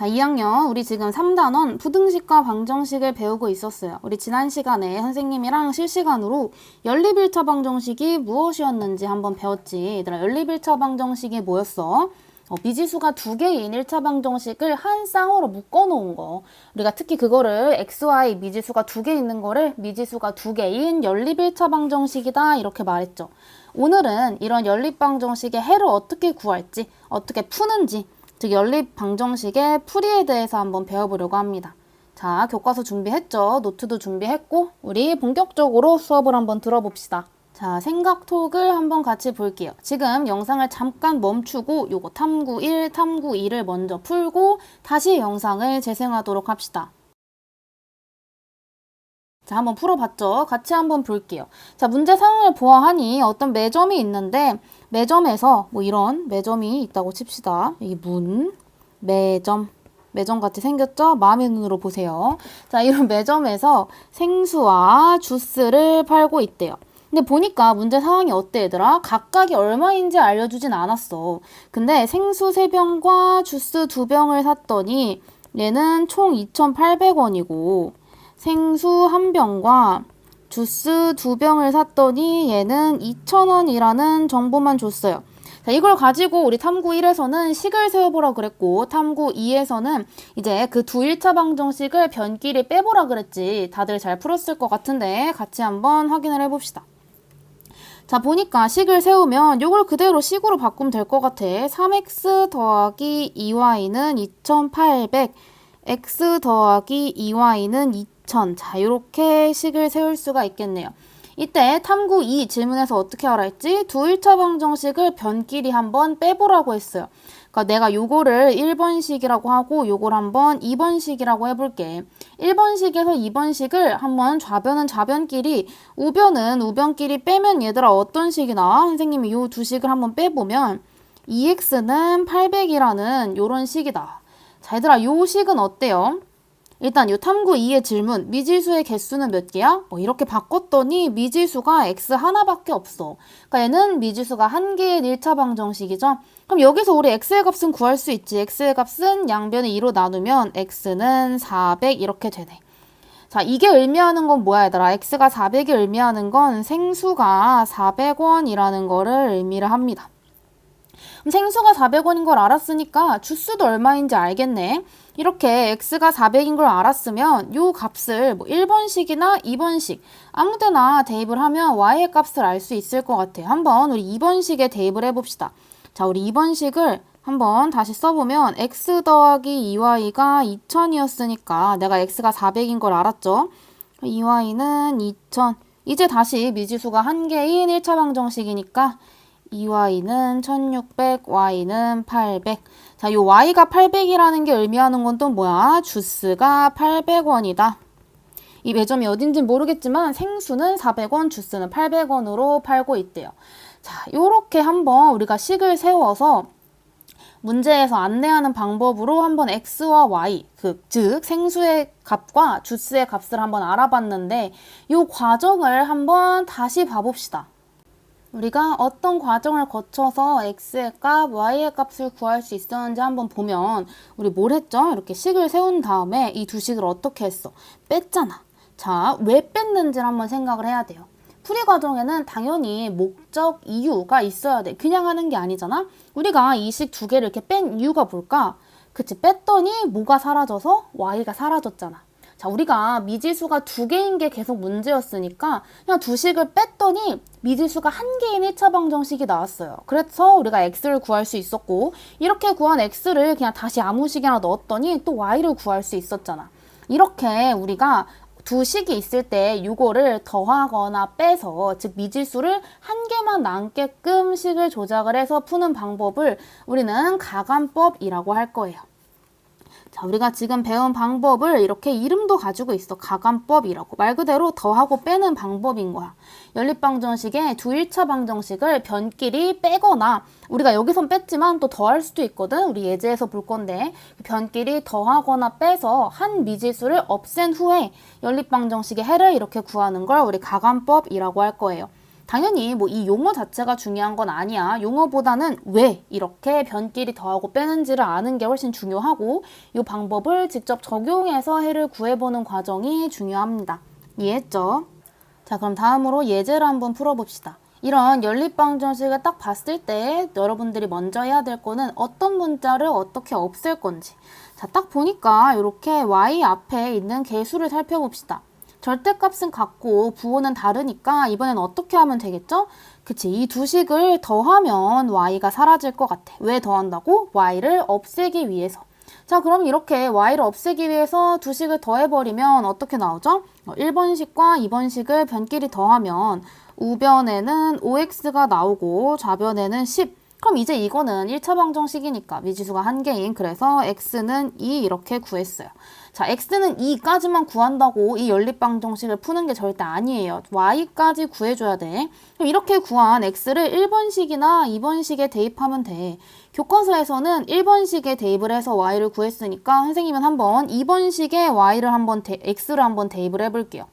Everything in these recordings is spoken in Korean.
자, 2학년 우리 지금 3단원 부등식과 방정식을 배우고 있었어요. 우리 지난 시간에 선생님이랑 실시간으로 연립 1차 방정식이 무엇이었는지 한번 배웠지. 얘들아, 연립 1차 방정식이 뭐였어? 미지수가 두 개인 1차 방정식을 한 쌍으로 묶어 놓은 거. 우리가 특히 그거를 XY 미지수가 두 개 있는 거를 미지수가 두 개인 연립 1차 방정식이다 이렇게 말했죠. 오늘은 이런 연립 방정식의 해를 어떻게 구할지, 어떻게 푸는지, 즉 연립 방정식의 풀이에 대해서 한번 배워보려고 합니다. 자, 교과서 준비했죠? 노트도 준비했고 우리 본격적으로 수업을 한번 들어봅시다. 자, 생각톡을 한번 같이 볼게요. 지금 영상을 잠깐 멈추고 요거 탐구 1, 탐구 2를 먼저 풀고 다시 영상을 재생하도록 합시다. 자, 한번 풀어봤죠? 같이 한번 볼게요. 자, 문제 상황을 보아하니 어떤 매점이 있는데 매점에서 뭐 이런 매점이 있다고 칩시다. 이게 매점 같이 생겼죠? 마음의 눈으로 보세요. 자, 이런 매점에서 생수와 주스를 팔고 있대요. 근데 보니까 문제 상황이 어때 얘들아? 각각이 얼마인지 알려주진 않았어. 근데 생수 3병과 주스 2병을 샀더니 얘는 총 2,800원이고 생수 1병과 주스 2병을 샀더니 얘는 2,000원이라는 정보만 줬어요. 자, 이걸 가지고 우리 탐구 1에서는 식을 세워보라 그랬고 탐구 2에서는 이제 그 두 1차 방정식을 변끼리 빼보라 그랬지. 다들 잘 풀었을 것 같은데 같이 한번 확인을 해봅시다. 자, 보니까 식을 세우면 이걸 그대로 식으로 바꾸면 될 것 같아. 3x 더하기 2y는 2,800, x 더하기 2y는 2,000. 자, 이렇게 식을 세울 수가 있겠네요. 이때 탐구 2 질문에서 어떻게 하라 했지? 두 1차 방정식을 변끼리 한번 빼보라고 했어요. 그러니까 내가 요거를 1번식이라고 하고 요걸 한번 2번식이라고 해볼게. 1번식에서 2번식을 한번 좌변은 좌변끼리 우변은 우변끼리 빼면 얘들아 어떤 식이 나와? 선생님이 요 두 식을 한번 빼보면 2x는 800이라는 요런 식이 나와. 자, 얘들아 요 식은 어때요? 일단 요 탐구 2의 질문, 미지수의 개수는 몇 개야? 이렇게 바꿨더니 미지수가 x 하나밖에 없어. 그러니까 얘는 미지수가 한 개인 1차 방정식이죠. 그럼 여기서 우리 x의 값은 구할 수 있지. x의 값은 양변을 2로 나누면 x는 400 이렇게 되네. 자, 이게 의미하는 건 뭐야 얘들아? x가 400이 의미하는 건 생수가 400원이라는 거를 의미를 합니다. 그럼 생수가 400원인 걸 알았으니까 주스도 얼마인지 알겠네. 이렇게 x가 400인 걸 알았으면 요 값을 뭐 1번식이나 2번식 아무 데나 대입을 하면 y의 값을 알 수 있을 것 같아요. 한번 우리 2번식에 대입을 해봅시다. 자, 우리 2번식을 한번 다시 써보면 x 더하기 2y가 2000이었으니까 내가 x가 400인 걸 알았죠. 2y는 2000. 이제 다시 미지수가 한 개인 1차 방정식이니까 2y는 1600, y는 800. 자, 요 y가 800이라는 게 의미하는 건 또 뭐야? 주스가 800원이다. 이 매점이 어딘지 모르겠지만 생수는 400원, 주스는 800원으로 팔고 있대요. 자, 요렇게 한번 우리가 식을 세워서 문제에서 안내하는 방법으로 한번 x와 y, 즉 생수의 값과 주스의 값을 한번 알아봤는데 요 과정을 한번 다시 봐봅시다. 우리가 어떤 과정을 거쳐서 x의 값, y의 값을 구할 수 있었는지 한번 보면 우리 뭘 했죠? 이렇게 식을 세운 다음에 이 두 식을 어떻게 했어? 뺐잖아. 자, 왜 뺐는지를 한번 생각을 해야 돼요. 풀이 과정에는 당연히 목적, 이유가 있어야 돼. 그냥 하는 게 아니잖아? 우리가 이 식 두 개를 이렇게 뺀 이유가 뭘까? 그치, 뺐더니 뭐가 사라져서 y가 사라졌잖아. 자, 우리가 미지수가 두 개인 게 계속 문제였으니까 그냥 두 식을 뺐더니 미지수가 한 개인 1차 방정식이 나왔어요. 그래서 우리가 x를 구할 수 있었고 이렇게 구한 x를 그냥 다시 아무 식이나 넣었더니 또 y를 구할 수 있었잖아. 이렇게 우리가 두 식이 있을 때 이거를 더하거나 빼서 즉 미지수를 한 개만 남게끔 식을 조작을 해서 푸는 방법을 우리는 가감법이라고 할 거예요. 자, 우리가 지금 배운 방법을 이렇게 이름도 가지고 있어. 가감법이라고. 말 그대로 더하고 빼는 방법인 거야. 연립방정식의 두 1차 방정식을 변끼리 빼거나 우리가 여기선 뺐지만 또 더할 수도 있거든. 우리 예제에서 볼 건데 변끼리 더하거나 빼서 한 미지수를 없앤 후에 연립방정식의 해를 이렇게 구하는 걸 우리 가감법이라고 할 거예요. 당연히 뭐 이 용어 자체가 중요한 건 아니야. 용어보다는 왜 이렇게 변끼리 더하고 빼는지를 아는 게 훨씬 중요하고 이 방법을 직접 적용해서 해를 구해보는 과정이 중요합니다. 이해했죠? 자, 그럼 다음으로 예제를 한번 풀어봅시다. 이런 연립방정식을 딱 봤을 때 여러분들이 먼저 해야 될 거는 어떤 문자를 어떻게 없앨 건지. 자, 딱 보니까 이렇게 y 앞에 있는 개수를 살펴봅시다. 절대값은 같고 부호는 다르니까 이번엔 어떻게 하면 되겠죠? 그치, 이 두 식을 더하면 y가 사라질 것 같아. 왜 더한다고? y를 없애기 위해서. 자, 그럼 이렇게 y를 없애기 위해서 두 식을 더해버리면 어떻게 나오죠? 1번식과 2번식을 변끼리 더하면 우변에는 5x가 나오고 좌변에는 10. 그럼 이제 이거는 1차 방정식이니까 미지수가 한 개인 그래서 x는 2 이렇게 구했어요. 자, x는 2까지만 구한다고 이 연립방정식을 푸는 게 절대 아니에요. y까지 구해줘야 돼. 그럼 이렇게 구한 x를 1번식이나 2번식에 대입하면 돼. 교과서에서는 1번식에 대입을 해서 y를 구했으니까 선생님은 한번 2번식에 x를 한번 대입을 해볼게요.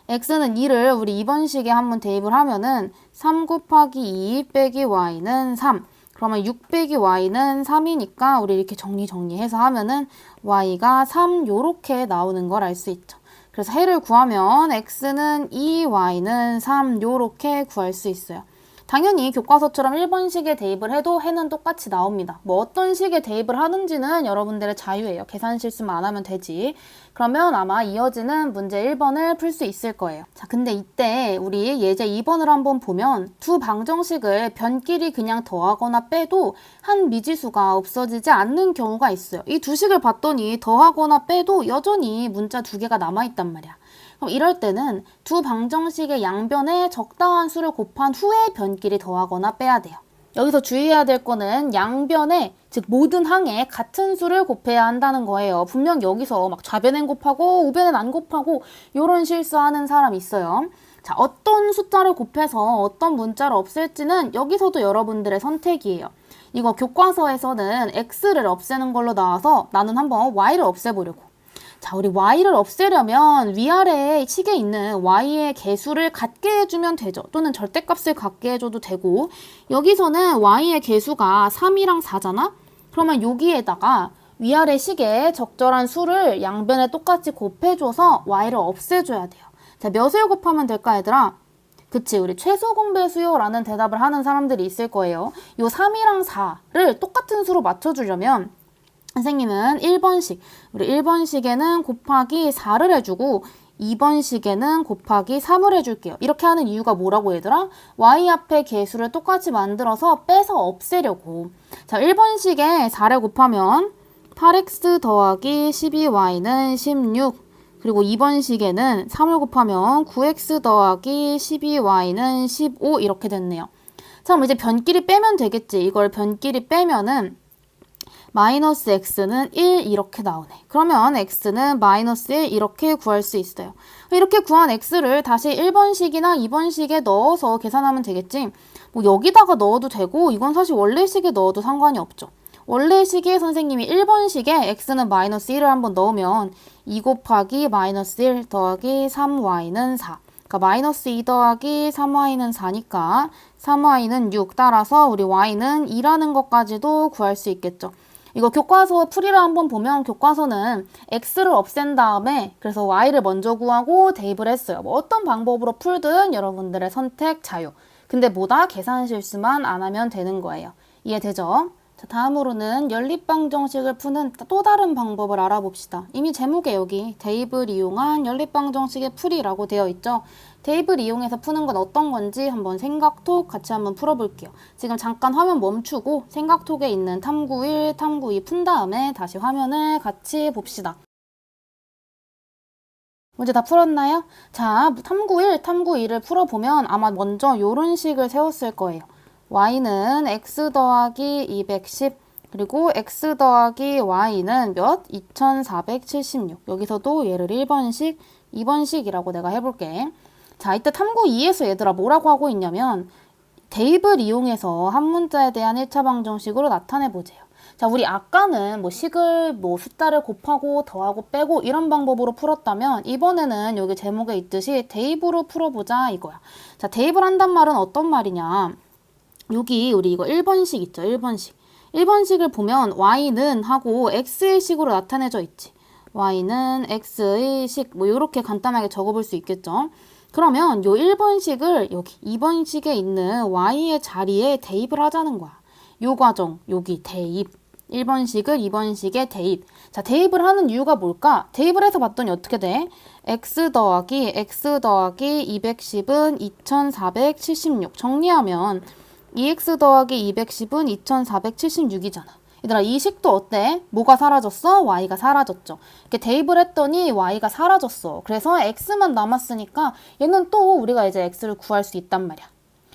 x는 2를 우리 2번식에 한번 대입을 하면은 3 곱하기 2 빼기 y는 3. 그러면 6 빼기 y는 3이니까 우리 이렇게 정리해서 하면은 y가 3 요렇게 나오는 걸 알 수 있죠. 그래서 해를 구하면 x는 2, y는 3 요렇게 구할 수 있어요. 당연히 교과서처럼 1번식에 대입을 해도 해는 똑같이 나옵니다. 뭐 어떤 식에 대입을 하는지는 여러분들의 자유예요. 계산 실수만 안 하면 되지. 그러면 아마 이어지는 문제 1번을 풀 수 있을 거예요. 자, 근데 이때 우리 예제 2번을 한번 보면 두 방정식을 변끼리 그냥 더하거나 빼도 한 미지수가 없어지지 않는 경우가 있어요. 이 두 식을 봤더니 더하거나 빼도 여전히 문자 두 개가 남아있단 말이야. 그럼 이럴 때는 두 방정식의 양변에 적당한 수를 곱한 후에 변끼리 더하거나 빼야 돼요. 여기서 주의해야 될 거는 양변에, 즉 모든 항에 같은 수를 곱해야 한다는 거예요. 분명 여기서 막 좌변엔 곱하고 우변엔 안 곱하고 이런 실수하는 사람 있어요. 자, 어떤 숫자를 곱해서 어떤 문자를 없앨지는 여기서도 여러분들의 선택이에요. 이거 교과서에서는 x를 없애는 걸로 나와서 나는 한번 y를 없애보려고. 자, 우리 y를 없애려면 위아래에 식에 있는 y의 개수를 같게 해주면 되죠. 또는 절대값을 같게 해줘도 되고 여기서는 y의 개수가 3이랑 4잖아? 그러면 여기에다가 위아래 식에 적절한 수를 양변에 똑같이 곱해줘서 y를 없애줘야 돼요. 자, 몇을 곱하면 될까 얘들아? 그치, 우리 최소 공배수요라는 대답을 하는 사람들이 있을 거예요. 요 3이랑 4를 똑같은 수로 맞춰주려면 선생님은 1번식, 우리 1번식에는 곱하기 4를 해주고 2번식에는 곱하기 3을 해줄게요. 이렇게 하는 이유가 뭐라고 얘들아? y 앞에 개수를 똑같이 만들어서 빼서 없애려고. 자, 1번식에 4를 곱하면 8x 더하기 12y는 16. 그리고 2번식에는 3을 곱하면 9x 더하기 12y는 15 이렇게 됐네요. 자, 그럼 이제 변끼리 빼면 되겠지. 이걸 변끼리 빼면은 마이너스 x는 1 이렇게 나오네. 그러면 x는 마이너스 1 이렇게 구할 수 있어요. 이렇게 구한 x를 다시 1번식이나 2번식에 넣어서 계산하면 되겠지. 뭐 여기다가 넣어도 되고 이건 사실 원래식에 넣어도 상관이 없죠. 원래식에 선생님이 1번식에 x는 마이너스 1을 한번 넣으면 2 곱하기 마이너스 1 더하기 3y는 4. 그러니까 마이너스 2 더하기 3y는 4니까 3y는 6. 따라서 우리 y는 2라는 것까지도 구할 수 있겠죠. 이거 교과서 풀이를 한번 보면 교과서는 x를 없앤 다음에 그래서 y를 먼저 구하고 대입을 했어요. 뭐 어떤 방법으로 풀든 여러분들의 선택 자유. 근데 뭐다? 계산 실수만 안 하면 되는 거예요. 이해되죠? 자, 다음으로는 연립방정식을 푸는 또 다른 방법을 알아봅시다. 이미 제목에 여기 대입을 이용한 연립방정식의 풀이라고 되어 있죠. 대입을 이용해서 푸는 건 어떤 건지 한번 생각톡 같이 한번 풀어볼게요. 지금 잠깐 화면 멈추고 생각톡에 있는 탐구 1, 탐구 2 푼 다음에 다시 화면을 같이 봅시다. 문제 다 풀었나요? 자, 탐구 1, 탐구 2를 풀어보면 아마 먼저 이런 식을 세웠을 거예요. y는 x 더하기 210 그리고 x 더하기 y는 몇? 2476. 여기서도 얘를 1번식, 2번식이라고 내가 해볼게. 자, 이때 탐구 2에서 얘들아 뭐라고 하고 있냐면 대입을 이용해서 한 문자에 대한 1차 방정식으로 나타내보세요. 자, 우리 아까는 뭐 식을 뭐 숫자를 곱하고 더하고 빼고 이런 방법으로 풀었다면 이번에는 여기 제목에 있듯이 대입으로 풀어보자 이거야. 자, 대입을 한단 말은 어떤 말이냐. 여기 우리 이거 1번식 있죠. 1번식. 1번식을 보면 y는 하고 x의 식으로 나타내져 있지. y는 x의 식, 뭐 이렇게 간단하게 적어볼 수 있겠죠. 그러면 요 1번식을 여기 2번식에 있는 y의 자리에 대입을 하자는 거야. 요 과정, 여기 대입. 1번식을 2번식에 대입. 자, 대입을 하는 이유가 뭘까? 대입을 해서 봤더니 어떻게 돼? x 더하기 210은 2476. 정리하면 2x 더하기 210은 2476이잖아. 얘들아, 이 식도 어때? 뭐가 사라졌어? y가 사라졌죠. 이렇게 대입을 했더니 y가 사라졌어. 그래서 x만 남았으니까 얘는 또 우리가 이제 x를 구할 수 있단 말이야.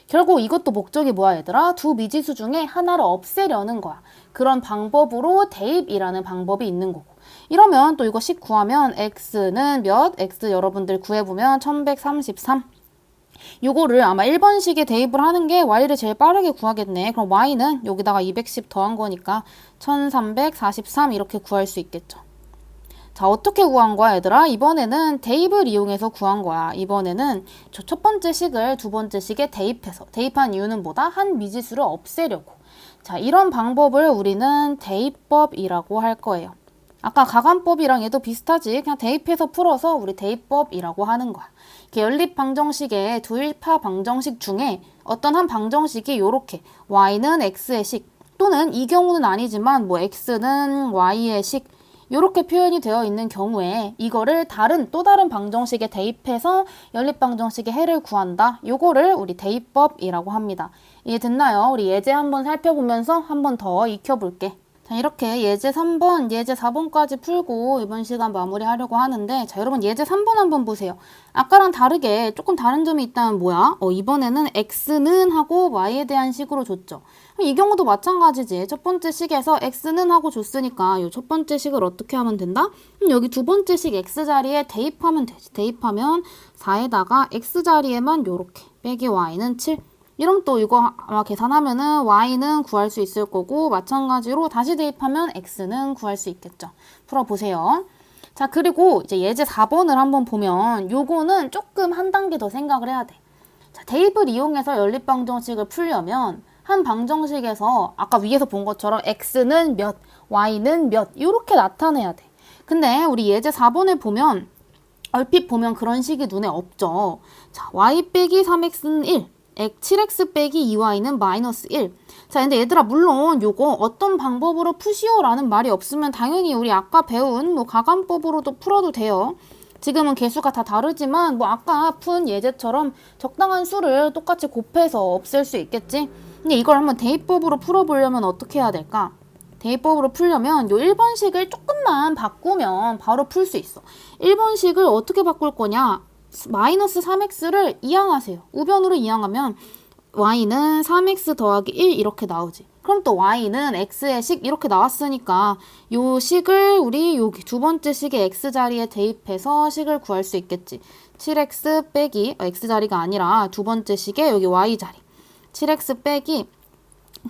결국 이것도 목적이 뭐야 얘들아? 두 미지수 중에 하나를 없애려는 거야. 그런 방법으로 대입이라는 방법이 있는 거고. 이러면 또 이거 식 구하면 x는 몇? x 여러분들 구해보면 1133. 요거를 아마 1번식에 대입을 하는 게 y를 제일 빠르게 구하겠네. 그럼 y는 여기다가 210 더한 거니까 1343 이렇게 구할 수 있겠죠. 자, 어떻게 구한 거야 얘들아? 이번에는 대입을 이용해서 구한 거야. 이번에는 저 첫 번째 식을 두 번째 식에 대입해서. 대입한 이유는 뭐다? 한 미지수를 없애려고. 자, 이런 방법을 우리는 대입법이라고 할 거예요. 아까 가간법이랑 얘도 비슷하지. 그냥 대입해서 풀어서 우리 대입법이라고 하는 거야. 연립방정식의 두일파 방정식 중에 어떤 한 방정식이 요렇게 y는 x의 식 또는 이 경우는 아니지만 뭐 x는 y의 식 요렇게 표현이 되어 있는 경우에 이거를 또 다른 방정식에 대입해서 연립방정식의 해를 구한다. 요거를 우리 대입법이라고 합니다. 이해됐나요? 우리 예제 한번 살펴보면서 한 번 더 익혀볼게. 자, 이렇게 예제 3번, 예제 4번까지 풀고 이번 시간 마무리하려고 하는데, 자, 여러분 예제 3번 한번 보세요. 아까랑 다르게 조금 다른 점이 있다면 뭐야? 이번에는 x는 하고 y에 대한 식으로 줬죠. 이 경우도 마찬가지지. 첫 번째 식에서 x는 하고 줬으니까 이 첫 번째 식을 어떻게 하면 된다? 여기 두 번째 식 x 자리에 대입하면 되지. 대입하면 4에다가 x 자리에만 요렇게 빼기 y는 7. 이러면 또 이거 아마 계산하면은 y는 구할 수 있을 거고 마찬가지로 다시 대입하면 x는 구할 수 있겠죠. 풀어보세요. 자, 그리고 이제 예제 4번을 한번 보면 요거는 조금 한 단계 더 생각을 해야 돼. 자, 대입을 이용해서 연립방정식을 풀려면 한 방정식에서 아까 위에서 본 것처럼 x는 몇, y는 몇 이렇게 나타내야 돼. 근데 우리 예제 4번을 보면 얼핏 보면 그런 식이 눈에 없죠. 자, y 빼기 3x는 1. 7x 빼기 2y는 마이너스 1. 자, 근데 얘들아, 물론 요거 어떤 방법으로 푸시오라는 말이 없으면 당연히 우리 아까 배운 뭐 가간법으로도 풀어도 돼요. 지금은 개수가 다 다르지만 뭐 아까 푼 예제처럼 적당한 수를 똑같이 곱해서 없앨 수 있겠지. 근데 이걸 한번 대입법으로 풀어보려면 어떻게 해야 될까? 대입법으로 풀려면 요 1번식을 조금만 바꾸면 바로 풀 수 있어. 1번식을 어떻게 바꿀 거냐? 마이너스 3x를 이항하세요. 우변으로 이항하면 y는 3x 더하기 1 이렇게 나오지. 그럼 또 y는 x의 식 이렇게 나왔으니까 요 식을 우리 여기 두 번째 식의 x 자리에 대입해서 식을 구할 수 있겠지. 7x 빼기 x 자리가 아니라 두 번째 식의 여기 y 자리. 7x 빼기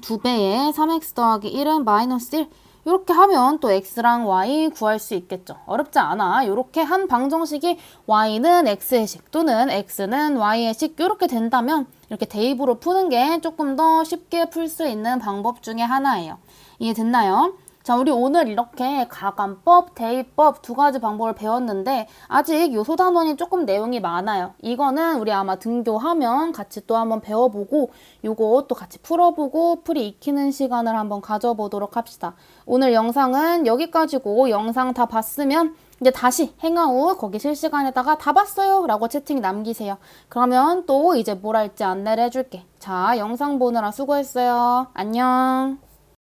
2배의 3x 더하기 1은 마이너스 1. 이렇게 하면 또 x랑 y 구할 수 있겠죠. 어렵지 않아. 이렇게 한 방정식이 y는 x의 식 또는 x는 y의 식 이렇게 된다면 이렇게 대입으로 푸는 게 조금 더 쉽게 풀 수 있는 방법 중에 하나예요. 이해됐나요? 자, 우리 오늘 이렇게 가간법, 대입법 두 가지 방법을 배웠는데 아직 요소 단원이 조금 내용이 많아요. 이거는 우리 아마 등교하면 같이 또 한번 배워보고 요거 또 같이 풀어보고 풀이 익히는 시간을 한번 가져보도록 합시다. 오늘 영상은 여기까지고 영상 다 봤으면 이제 다시 행아웃 거기 실시간에다가 다 봤어요 라고 채팅 남기세요. 그러면 또 이제 뭘 할지 안내를 해줄게. 자, 영상 보느라 수고했어요. 안녕.